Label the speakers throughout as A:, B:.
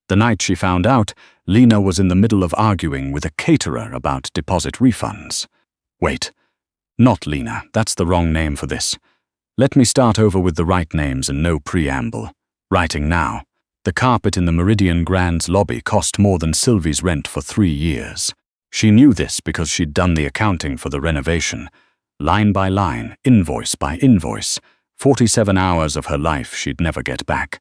A: The night she found out, Lena was in the middle of arguing with a caterer about deposit refunds. Wait. Not Lena, that's the wrong name for this. Let me start over with the right names and no preamble. Writing now. The carpet in the Meridian Grand's lobby cost more than Sylvie's rent for 3 years. She knew this because she'd done the accounting for the renovation. Line by line, invoice by invoice. 47 hours of her life she'd never get back.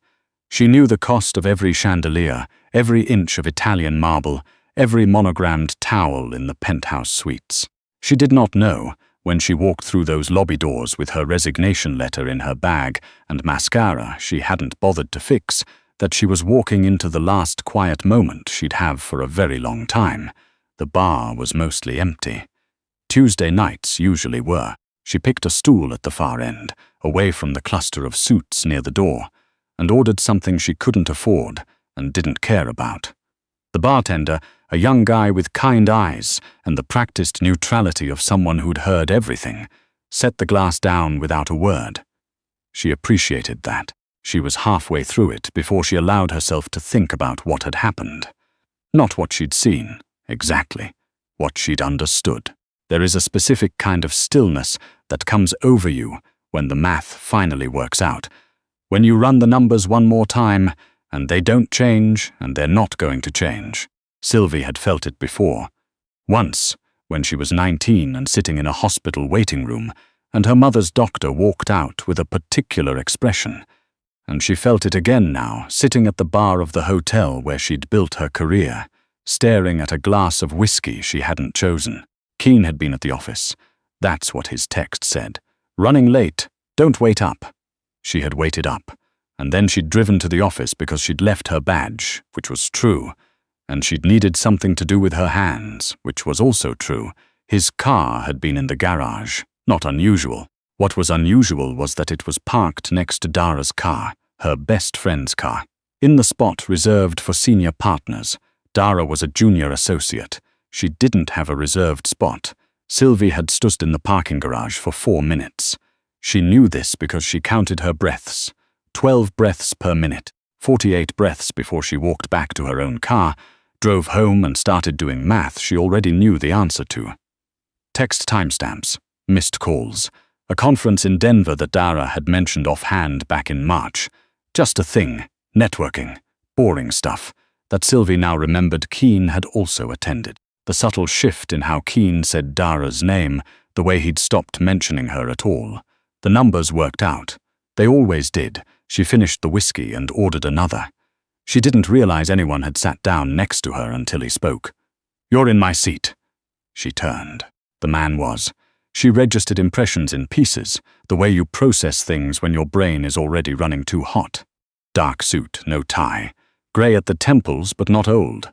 A: She knew the cost of every chandelier, every inch of Italian marble, every monogrammed towel in the penthouse suites. She did not know, when she walked through those lobby doors with her resignation letter in her bag and mascara she hadn't bothered to fix, that she was walking into the last quiet moment she'd have for a very long time. The bar was mostly empty. Tuesday nights usually were. She picked a stool at the far end, away from the cluster of suits near the door, and ordered something she couldn't afford and didn't care about. The bartender, a young guy with kind eyes and the practiced neutrality of someone who'd heard everything, set the glass down without a word. She appreciated that. She was halfway through it before she allowed herself to think about what had happened. Not what she'd seen, exactly. What she'd understood. There is a specific kind of stillness that comes over you when the math finally works out. When you run the numbers one more time, and they don't change, and they're not going to change. Sylvie had felt it before. Once, when she was 19 and sitting in a hospital waiting room, and her mother's doctor walked out with a particular expression. And she felt it again now, sitting at the bar of the hotel where she'd built her career, staring at a glass of whiskey she hadn't chosen. Keane had been at the office. That's what his text said. Running late, don't wait up. She had waited up, and then she'd driven to the office because she'd left her badge, which was true, and she'd needed something to do with her hands, which was also true. His car had been in the garage, not unusual. What was unusual was that it was parked next to Dara's car, her best friend's car. In the spot reserved for senior partners, Dara was a junior associate. She didn't have a reserved spot. Sylvie had stood in the parking garage for 4 minutes. She knew this because she counted her breaths. 12 breaths per minute, 48 breaths before she walked back to her own car, drove home and started doing math she already knew the answer to. Text timestamps, missed calls, a conference in Denver that Dara had mentioned offhand back in March. Just a thing, networking, boring stuff, that Sylvie now remembered Keane had also attended. The subtle shift in how Keane said Dara's name, the way he'd stopped mentioning her at all. The numbers worked out. They always did. She finished the whiskey and ordered another. She didn't realize anyone had sat down next to her until he spoke. "You're in my seat." She turned. The man was. She registered impressions in pieces, the way you process things when your brain is already running too hot. Dark suit, no tie. Grey at the temples, but not old.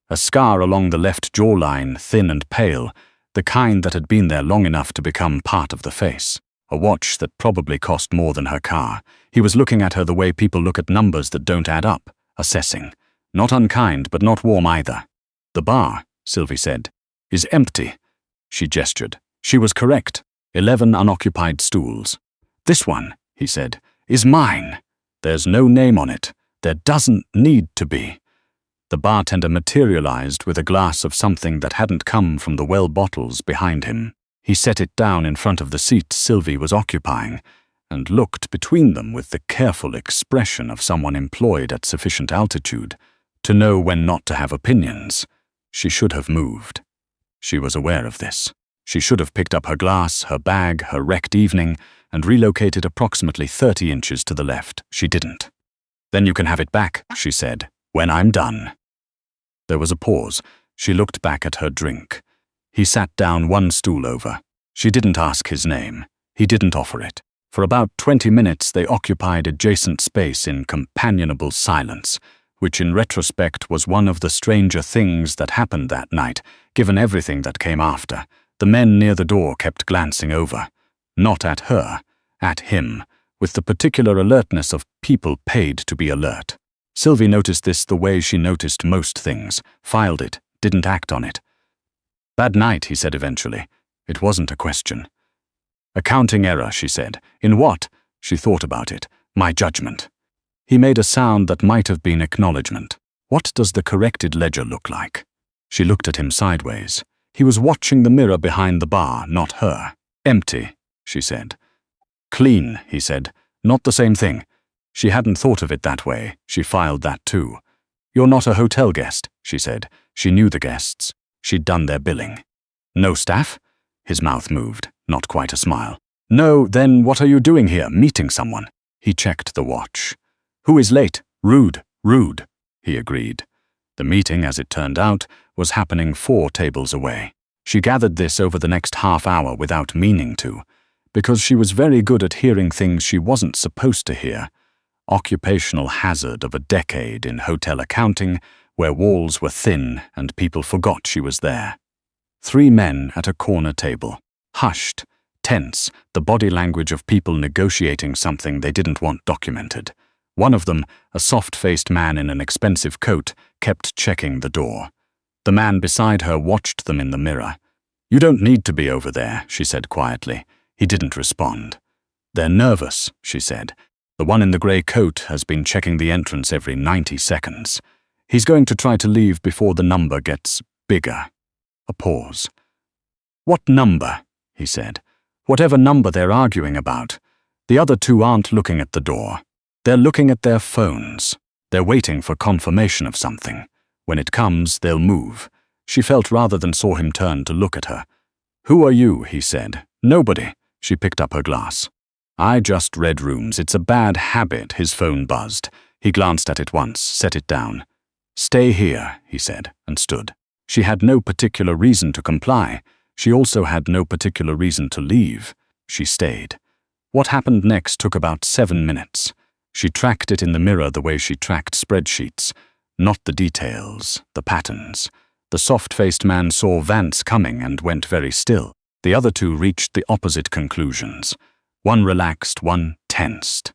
A: A scar along the left jawline, thin and pale, the kind that had been there long enough to become part of the face. A watch that probably cost more than her car. He was looking at her the way people look at numbers that don't add up, assessing. Not unkind, but not warm either. "The bar," Sylvie said, "is empty." She gestured. She was correct. 11 unoccupied stools. "This one," he said, "is mine. There's no name on it. There doesn't need to be." The bartender materialized with a glass of something that hadn't come from the well bottles behind him. He set it down in front of the seat Sylvie was occupying, and looked between them with the careful expression of someone employed at sufficient altitude to know when not to have opinions. She should have moved. She was aware of this. She should have picked up her glass, her bag, her wrecked evening, and relocated approximately 30 inches to the left. She didn't. "Then you can have it back," she said, "when I'm done." There was a pause. She looked back at her drink. He sat down one stool over. She didn't ask his name. He didn't offer it. For about 20 minutes they occupied adjacent space in companionable silence, which in retrospect was one of the stranger things that happened that night, given everything that came after. The men near the door kept glancing over. Not at her, at him, with the particular alertness of people paid to be alert. Sylvie noticed this the way she noticed most things, filed it, didn't act on it. "Bad night," he said eventually. It wasn't a question. "Accounting error," she said. "In what?" She thought about it. "My judgment." He made a sound that might have been acknowledgement. What does the corrected ledger look like? She looked at him sideways. He was watching the mirror behind the bar, not her. Empty, she said. Clean, he said. Not the same thing. She hadn't thought of it that way. She filed that too. You're not a hotel guest, she said. She knew the guests. She'd done their billing. No staff? His mouth moved, not quite a smile. No, then what are you doing here, meeting someone? He checked the watch. Who is late? Rude, rude, he agreed. The meeting, as it turned out, was happening 4 tables away. She gathered this over the next half hour without meaning to, because she was very good at hearing things she wasn't supposed to hear. Occupational hazard of a decade in hotel accounting, where walls were thin and people forgot she was there. 3 men at a corner table, hushed, tense, the body language of people negotiating something they didn't want documented. One of them, a soft-faced man in an expensive coat, kept checking the door. The man beside her watched them in the mirror. You don't need to be over there, she said quietly. He didn't respond. They're nervous, she said. The one in the grey coat has been checking the entrance every 90 seconds. He's going to try to leave before the number gets bigger. A pause. What number? He said. Whatever number they're arguing about. The other 2 aren't looking at the door. They're looking at their phones. They're waiting for confirmation of something. When it comes, they'll move. She felt rather than saw him turn to look at her. Who are you? He said. Nobody. She picked up her glass. I just read rooms. It's a bad habit. His phone buzzed. He glanced at it once, set it down. Stay here, he said, and stood. She had no particular reason to comply. She also had no particular reason to leave. She stayed. What happened next took about 7 minutes. She tracked it in the mirror the way she tracked spreadsheets. Not the details, the patterns. The soft-faced man saw Vance coming and went very still. The other 2 reached the opposite conclusions. One relaxed, one tensed.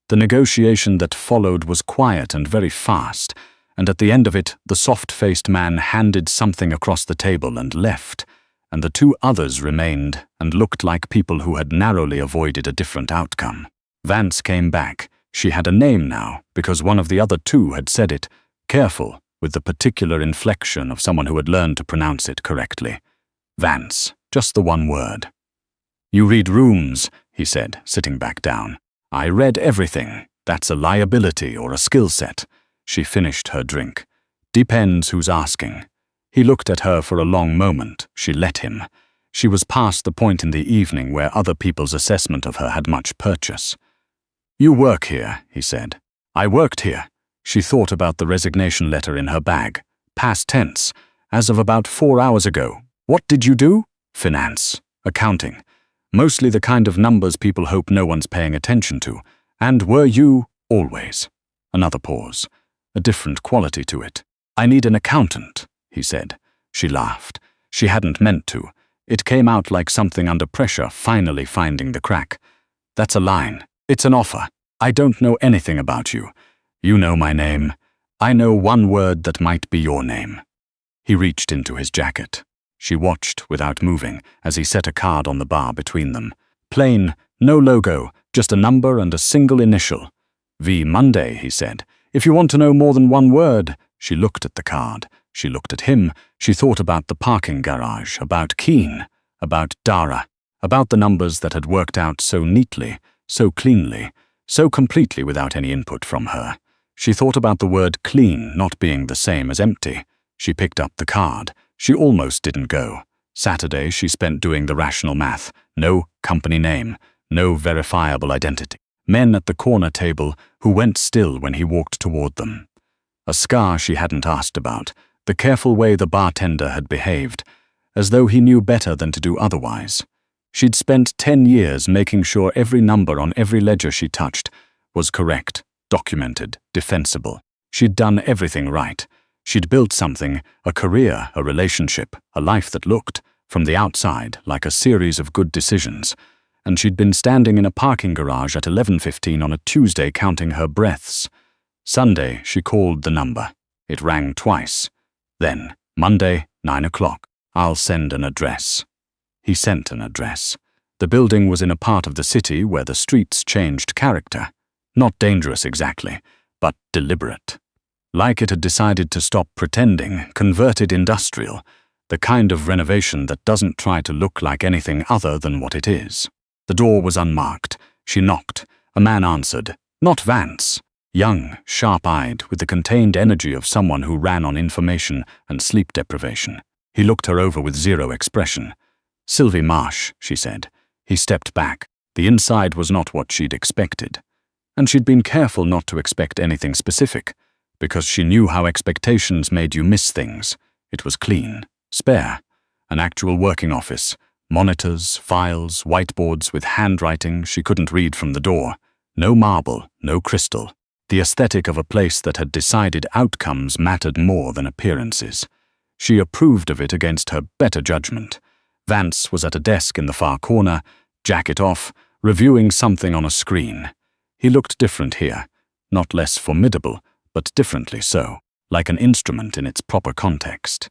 A: The negotiation that followed was quiet and very fast, and at the end of it, the soft-faced man handed something across the table and left, and the 2 others remained and looked like people who had narrowly avoided a different outcome. Vance came back. She had a name now, because one of the other 2 had said it, careful, with the particular inflection of someone who had learned to pronounce it correctly. Vance, just the one word. You read rooms, he said, sitting back down. I read everything. That's a liability or a skill set. She finished her drink. Depends who's asking. He looked at her for a long moment. She let him. She was past the point in the evening where other people's assessment of her had much purchase. You work here, he said. I worked here. She thought about the resignation letter in her bag. Past tense. As of about 4 hours ago. What did you do? Finance. Accounting. Mostly the kind of numbers people hope no one's paying attention to. And were you? Always. Another pause. A different quality to it. I need an accountant, he said. She laughed. She hadn't meant to. It came out like something under pressure, finally finding the crack. That's a line. It's an offer. I don't know anything about you. You know my name. I know one word that might be your name. He reached into his jacket. She watched without moving as he set a card on the bar between them. Plain, no logo, just a number and a single initial. V. Monday, he said. If you want to know more than one word. She looked at the card. She looked at him. She thought about the parking garage, about Keane, about Dara, about the numbers that had worked out so neatly, so cleanly, so completely without any input from her. She thought about the word clean not being the same as empty. She picked up the card. She almost didn't go. Saturday she spent doing the rational math. No company name, no verifiable identity. Men at the corner table who went still when he walked toward them. A scar she hadn't asked about, the careful way the bartender had behaved, as though he knew better than to do otherwise. She'd spent 10 years making sure every number on every ledger she touched was correct, documented, defensible. She'd done everything right. She'd built something, a career, a relationship, a life that looked, from the outside, like a series of good decisions. And she'd been standing in a parking garage at 11:15 on a Tuesday counting her breaths. Sunday, she called the number. It rang twice. Then, Monday, 9 o'clock. I'll send an address. He sent an address. The building was in a part of the city where the streets changed character. Not dangerous exactly, but deliberate. Like it had decided to stop pretending, converted industrial, the kind of renovation that doesn't try to look like anything other than what it is. The door was unmarked. She knocked. A man answered. Not Vance. Young, sharp-eyed, with the contained energy of someone who ran on information and sleep deprivation. He looked her over with zero expression. "Sylvie Marsh," she said. He stepped back. The inside was not what she'd expected. And she'd been careful not to expect anything specific, because she knew how expectations made you miss things. It was clean, spare, an actual working office, monitors, files, whiteboards with handwriting she couldn't read from the door. No marble, no crystal. The aesthetic of a place that had decided outcomes mattered more than appearances. She approved of it against her better judgment. Vance was at a desk in the far corner, jacket off, reviewing something on a screen. He looked different here, not less formidable, but differently so, like an instrument in its proper context.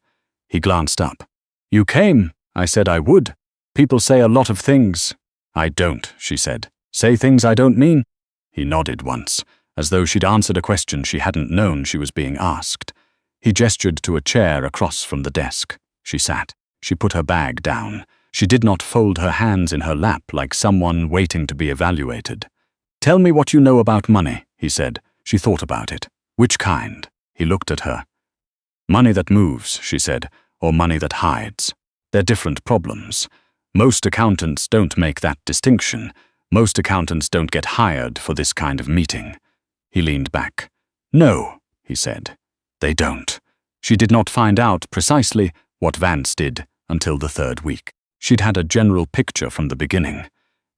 A: He glanced up. "You came. I said I would. People say a lot of things." "I don't," she said. "Say things I don't mean?" He nodded once, as though she'd answered a question she hadn't known she was being asked. He gestured to a chair across from the desk. She sat. She put her bag down. She did not fold her hands in her lap like someone waiting to be evaluated. "Tell me what you know about money," he said. She thought about it. "Which kind?" He looked at her. "Money that moves," she said, "or money that hides. They're different problems. Most accountants don't make that distinction. Most accountants don't get hired for this kind of meeting." He leaned back. "No," he said. "They don't." She did not find out precisely what Vance did until the third week. She'd had a general picture from the beginning.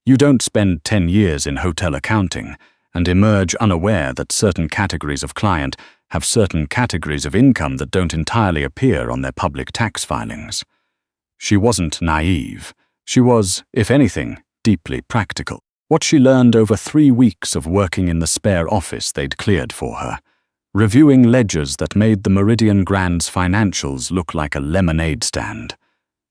A: You don't spend 10 years in hotel accounting and emerge unaware that certain categories of client have certain categories of income that don't entirely appear on their public tax filings. She wasn't naive. She was, if anything, deeply practical. What she learned over 3 weeks of working in the spare office they'd cleared for her, reviewing ledgers that made the Meridian Grand's financials look like a lemonade stand.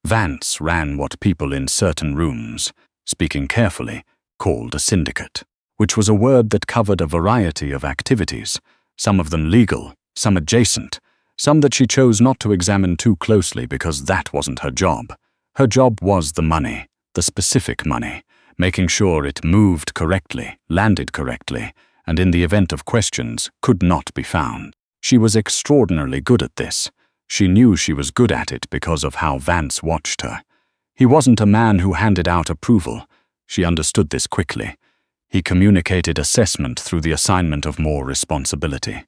A: Vance ran what people in certain rooms, speaking carefully, called a syndicate, which was a word that covered a variety of activities, some of them legal, some adjacent, some that she chose not to examine too closely because that wasn't her job. Her job was the money, the specific money, making sure it moved correctly, landed correctly, and in the event of questions, could not be found. She was extraordinarily good at this. She knew she was good at it because of how Vance watched her. He wasn't a man who handed out approval. She understood this quickly. He communicated assessment through the assignment of more responsibility.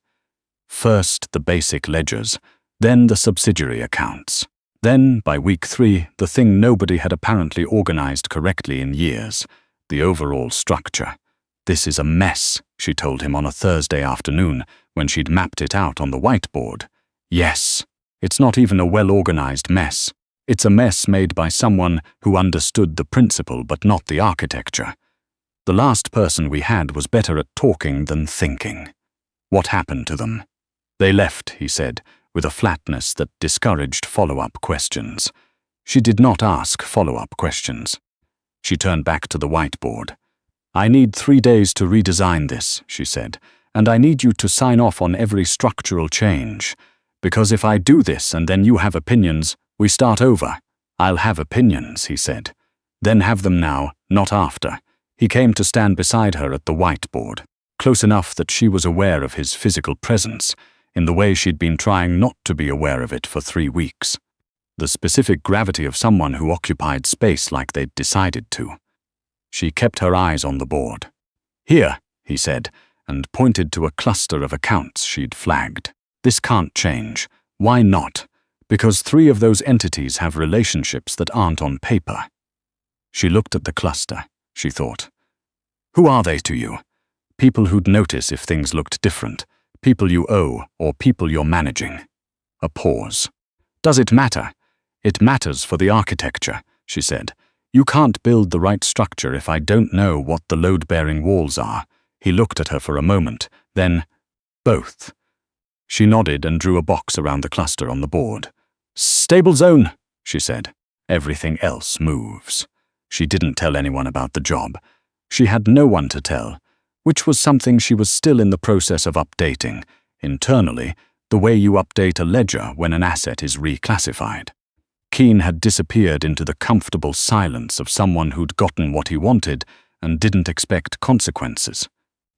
A: First, the basic ledgers, then the subsidiary accounts. Then, by week 3, the thing nobody had apparently organized correctly in years, the overall structure. "This is a mess," she told him on a Thursday afternoon when she'd mapped it out on the whiteboard. "Yes, it's not even a well-organized mess. It's a mess made by someone who understood the principle but not the architecture. The last person we had was better at talking than thinking." "What happened to them?" "They left," he said, with a flatness that discouraged follow-up questions. She did not ask follow-up questions. She turned back to the whiteboard. "I need 3 days to redesign this," she said, "and I need you to sign off on every structural change. Because if I do this and then you have opinions, we start over." "I'll have opinions," he said. "Then have them now, not after." He came to stand beside her at the whiteboard, close enough that she was aware of his physical presence, in the way she'd been trying not to be aware of it for 3 weeks. The specific gravity of someone who occupied space like they'd decided to. She kept her eyes on the board. "Here," he said, and pointed to a cluster of accounts she'd flagged. "This can't change. Why not? Because 3 of those entities have relationships that aren't on paper." She looked at the cluster, she thought. "Who are they to you? People who'd notice if things looked different. People you owe, or people you're managing." A pause. "Does it matter?" "It matters for the architecture," she said. "You can't build the right structure if I don't know what the load-bearing walls are." He looked at her for a moment, then, "Both." She nodded and drew a box around the cluster on the board. "Stable zone," she said. "Everything else moves." She didn't tell anyone about the job. She had no one to tell, which was something she was still in the process of updating, internally, the way you update a ledger when an asset is reclassified. Keane had disappeared into the comfortable silence of someone who'd gotten what he wanted and didn't expect consequences.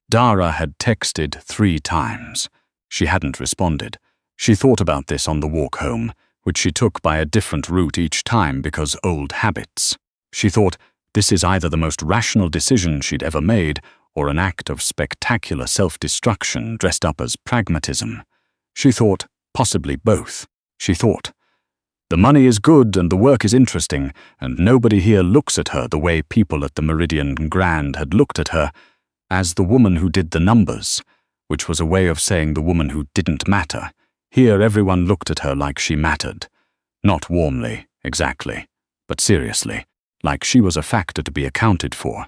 A: Dara had texted 3 times. She hadn't responded. She thought about this on the walk home, which she took by a different route each time because old habits. She thought, this is either the most rational decision she'd ever made or an act of spectacular self-destruction dressed up as pragmatism. She thought, possibly both. She thought, the money is good and the work is interesting, and nobody here looks at her the way people at the Meridian Grand had looked at her, as the woman who did the numbers, which was a way of saying the woman who didn't matter. Here everyone looked at her like she mattered. Not warmly, exactly, but seriously, like she was a factor to be accounted for.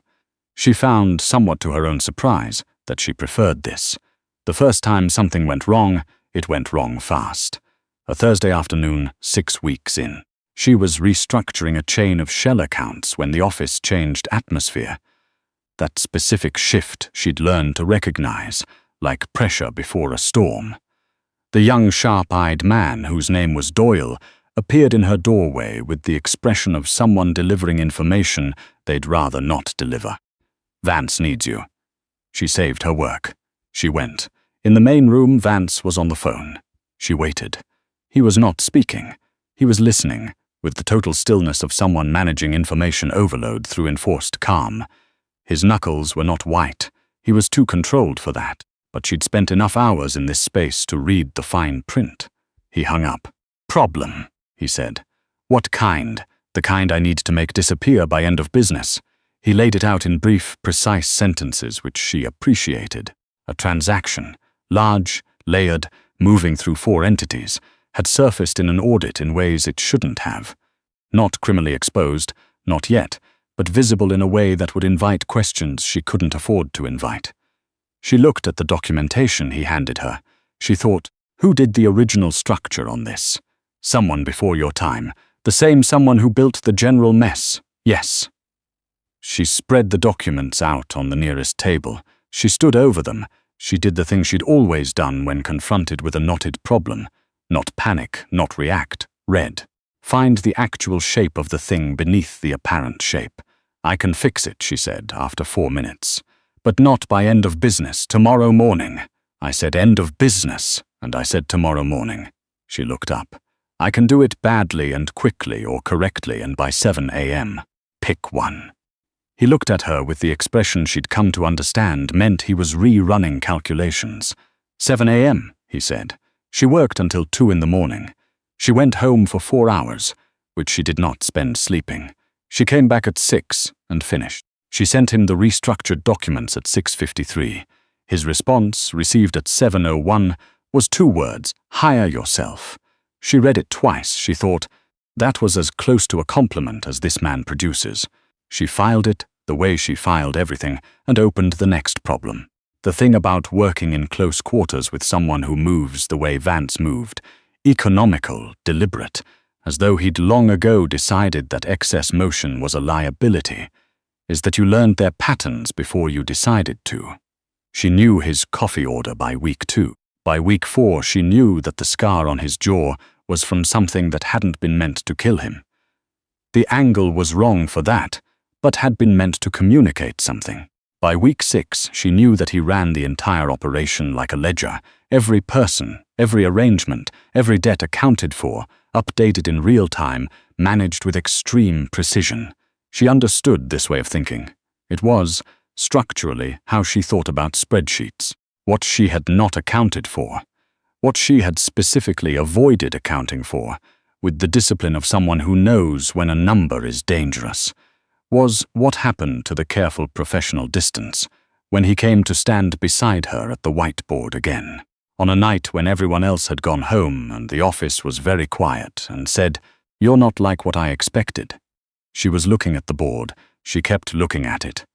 A: She found, somewhat to her own surprise, that she preferred this. The first time something went wrong, it went wrong fast. A Thursday afternoon, 6 weeks in. She was restructuring a chain of shell accounts when the office changed atmosphere. That specific shift she'd learned to recognize, like pressure before a storm. The young, sharp-eyed man, whose name was Doyle, appeared in her doorway with the expression of someone delivering information they'd rather not deliver. Vance needs you. She saved her work. She went. In the main room, Vance was on the phone. She waited. He was not speaking. He was listening, with the total stillness of someone managing information overload through enforced calm. His knuckles were not white. He was too controlled for that, but she'd spent enough hours in this space to read the fine print. He hung up. Problem, he said. What kind? The kind I need to make disappear by end of business. He laid it out in brief, precise sentences which she appreciated. A transaction, large, layered, moving through 4 entities, had surfaced in an audit in ways it shouldn't have. Not criminally exposed, not yet, but visible in a way that would invite questions she couldn't afford to invite. She looked at the documentation he handed her. She thought, who did the original structure on this? Someone before your time, the same someone who built the general mess. Yes. She spread the documents out on the nearest table. She stood over them. She did the thing she'd always done when confronted with a knotted problem. Not panic, not react. Read. Find the actual shape of the thing beneath the apparent shape. I can fix it, she said, after 4 minutes. But not by end of business, tomorrow morning. I said end of business, and I said tomorrow morning. She looked up. I can do it badly and quickly or correctly and by 7 a.m. Pick one. He looked at her with the expression she'd come to understand meant he was rerunning calculations. 7 a.m., he said. She worked until 2 in the morning. She went home for 4 hours, which she did not spend sleeping. She came back at 6 and finished. She sent him the restructured documents at 6:53. His response, received at 7:01, was 2 words, hire yourself. She read it twice. She thought, that was as close to a compliment as this man produces. She filed it, the way she filed everything, and opened the next problem. The thing about working in close quarters with someone who moves the way Vance moved, economical, deliberate, as though he'd long ago decided that excess motion was a liability, is that you learned their patterns before you decided to. She knew his coffee order by week 2. By week 4, she knew that the scar on his jaw was from something that hadn't been meant to kill him. The angle was wrong for that, but had been meant to communicate something. By week 6, she knew that he ran the entire operation like a ledger. Every person, every arrangement, every debt accounted for, updated in real time, managed with extreme precision. She understood this way of thinking. It was, structurally, how she thought about spreadsheets. What she had not accounted for. What she had specifically avoided accounting for, with the discipline of someone who knows when a number is dangerous, was what happened to the careful professional distance when he came to stand beside her at the whiteboard again, on a night when everyone else had gone home and the office was very quiet, and said, "You're not like what I expected." She was looking at the board. She kept looking at it.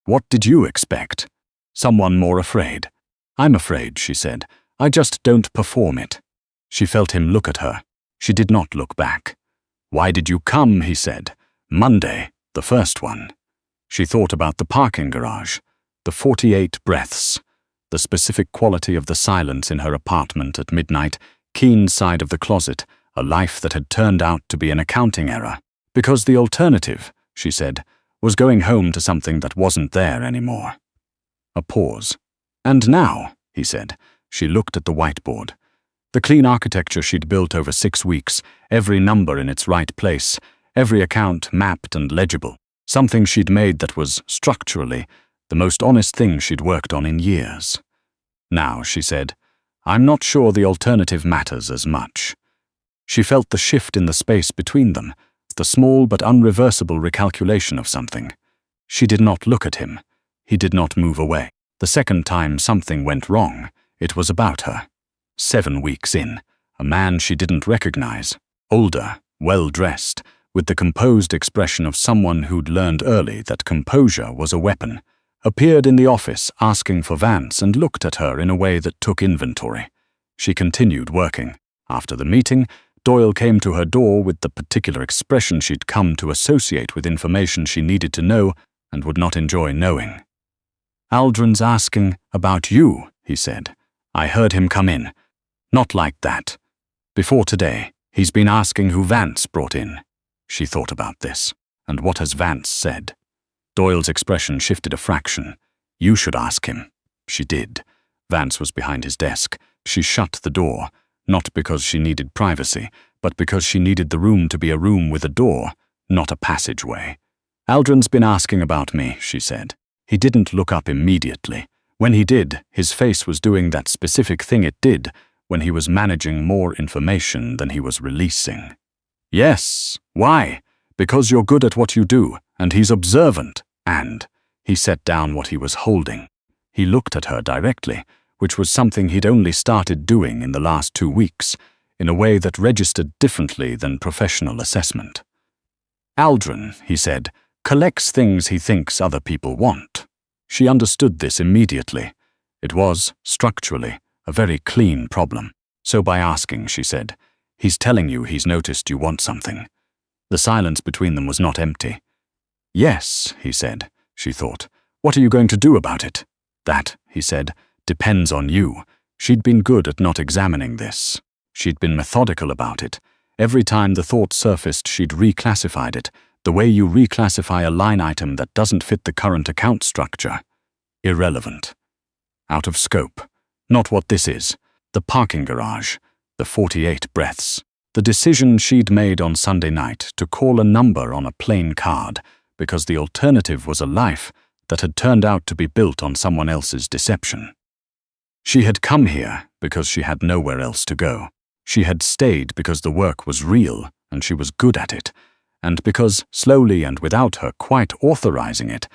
A: "What did you expect?" "Someone more afraid." "I'm afraid," she said. "I just don't perform it." She felt him look at her. She did not look back. "Why did you come?" he said. "Monday, the first one." She thought about the parking garage, the 48 breaths, The specific quality of the silence in her apartment at midnight, keen side of the closet, a life that had turned out to be an accounting error. Because the alternative, she said, was going home to something that wasn't there anymore. A pause. And now, he said. She looked at the whiteboard. The clean architecture she'd built over 6 weeks, every number in its right place, every account mapped and legible, something she'd made that was, structurally, the most honest thing she'd worked on in years. Now, she said, I'm not sure the alternative matters as much. She felt the shift in the space between them, the small but unreversible recalculation of something. She did not look at him. He did not move away. The second time something went wrong, it was about her. 7 weeks in, a man she didn't recognize, older, well-dressed, with the composed expression of someone who'd learned early that composure was a weapon, appeared in the office asking for Vance and looked at her in a way that took inventory. She continued working. After the meeting, Doyle came to her door with the particular expression she'd come to associate with information she needed to know and would not enjoy knowing. Aldrin's asking about you, he said. I heard him come in. Not like that. Before today, he's been asking who Vance brought in. She thought about this. And what has Vance said? Doyle's expression shifted a fraction. You should ask him. She did. Vance was behind his desk. She shut the door, not because she needed privacy, but because she needed the room to be a room with a door, not a passageway. Aldrin's been asking about me, she said. He didn't look up immediately. When he did, his face was doing that specific thing it did when he was managing more information than he was releasing. Yes, why? Because you're good at what you do, and he's observant, and he set down what he was holding. He looked at her directly, which was something he'd only started doing in the last 2 weeks, in a way that registered differently than professional assessment. Aldrin, he said, collects things he thinks other people want. She understood this immediately. It was, structurally, a very clean problem. So by asking, she said, he's telling you he's noticed you want something. The silence between them was not empty. Yes, he said, she thought. What are you going to do about it? That, he said, depends on you. She'd been good at not examining this. She'd been methodical about it. Every time the thought surfaced, she'd reclassified it, the way you reclassify a line item that doesn't fit the current account structure. Irrelevant. Out of scope. Not what this is. The parking garage. The 48 breaths. The decision she'd made on Sunday night to call a number on a plain card because the alternative was a life that had turned out to be built on someone else's deception. She had come here because she had nowhere else to go. She had stayed because the work was real and she was good at it, and because, slowly and without her quite authorizing it,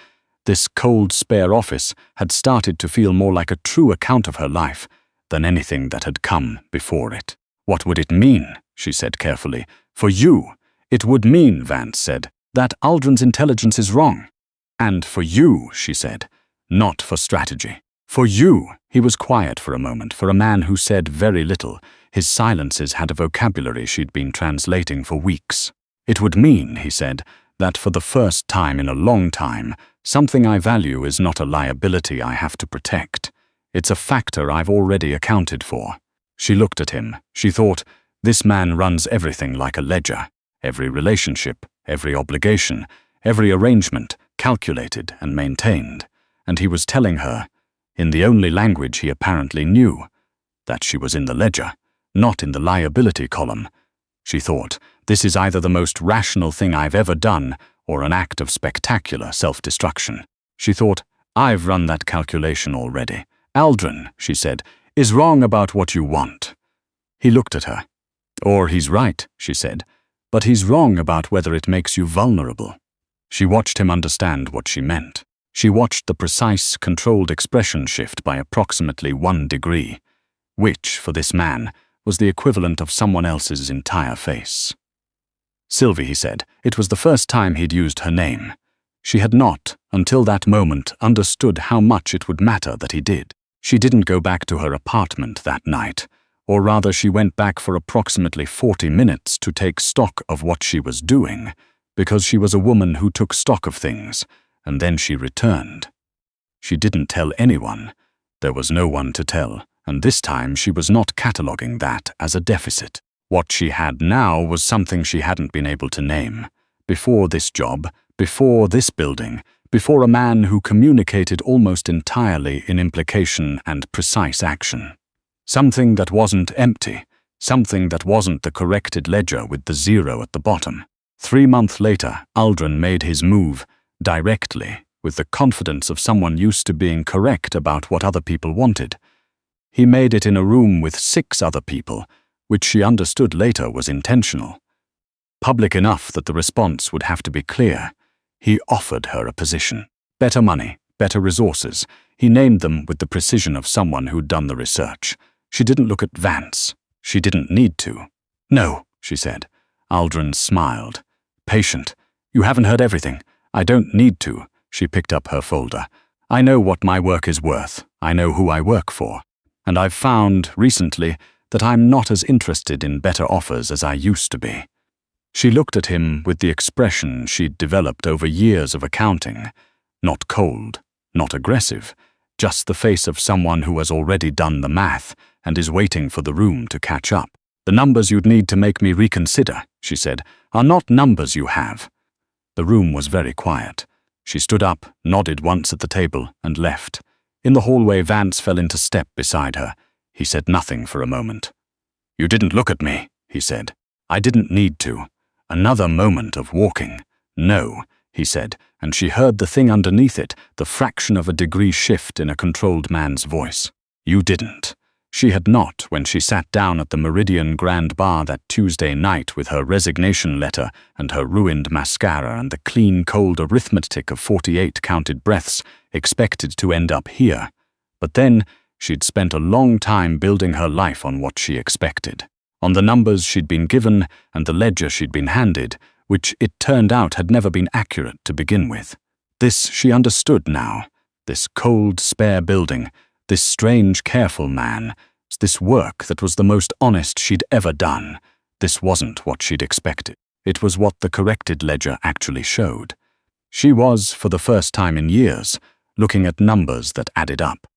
A: this cold, spare office had started to feel more like a true account of her life than anything that had come before it. What would it mean, she said carefully. For you, it would mean, Vance said, that Aldrin's intelligence is wrong. And for you, she said, not for strategy. For you, he was quiet for a moment, for a man who said very little. His silences had a vocabulary she'd been translating for weeks. It would mean, he said, that for the first time in a long time, something I value is not a liability I have to protect. It's a factor I've already accounted for. She looked at him. She thought, this man runs everything like a ledger. Every relationship, every obligation, every arrangement, calculated and maintained. And he was telling her, in the only language he apparently knew, that she was in the ledger, not in the liability column. She thought, this is either the most rational thing I've ever done or an act of spectacular self-destruction. She thought, I've run that calculation already. Aldrin, she said, is wrong about what you want. He looked at her. Or he's right, she said, but he's wrong about whether it makes you vulnerable. She watched him understand what she meant. She watched the precise, controlled expression shift by approximately 1 degree, which, for this man, was the equivalent of someone else's entire face. Sylvie, he said. It was the first time he'd used her name. She had not, until that moment, understood how much it would matter that he did. She didn't go back to her apartment that night, or rather she went back for approximately 40 minutes to take stock of what she was doing, because she was a woman who took stock of things, and then she returned. She didn't tell anyone, There was no one to tell, and this time she was not cataloguing that as a deficit. What she had now was something she hadn't been able to name. Before this job, before this building, before a man who communicated almost entirely in implication and precise action. Something that wasn't empty, something that wasn't the corrected ledger with the zero at the bottom. 3 months later, Aldrin made his move, directly, with the confidence of someone used to being correct about what other people wanted. He made it in a room with 6 other people, which she understood later was intentional. Public enough that the response would have to be clear. He offered her a position. Better money, better resources. He named them with the precision of someone who'd done the research. She didn't look at Vance. She didn't need to. "No," she said. Aldrin smiled. "Patient. You haven't heard everything. I don't need to." She picked up her folder. "I know what my work is worth. I know who I work for. And I've found, recently, that I'm not as interested in better offers as I used to be." She looked at him with the expression she'd developed over years of accounting. Not cold, not aggressive, just the face of someone who has already done the math and is waiting for the room to catch up. "The numbers you'd need to make me reconsider," she said, "are not numbers you have." The room was very quiet. She stood up, nodded once at the table, and left. In the hallway, Vance fell into step beside her. He said nothing for a moment. "You didn't look at me," he said. "I didn't need to. Another moment of walking." "No," he said, and she heard the thing underneath it, the fraction of a degree shift in a controlled man's voice. "You didn't." She had not when she sat down at the Meridian Grand Bar that Tuesday night with her resignation letter and her ruined mascara and the clean, cold arithmetic of 48 counted breaths, expected to end up here. But then, she'd spent a long time building her life on what she expected, on the numbers she'd been given and the ledger she'd been handed, which it turned out had never been accurate to begin with. This she understood now. This cold, spare building, this strange, careful man, this work that was the most honest she'd ever done. This wasn't what she'd expected. It was what the corrected ledger actually showed. She was, for the first time in years, looking at numbers that added up.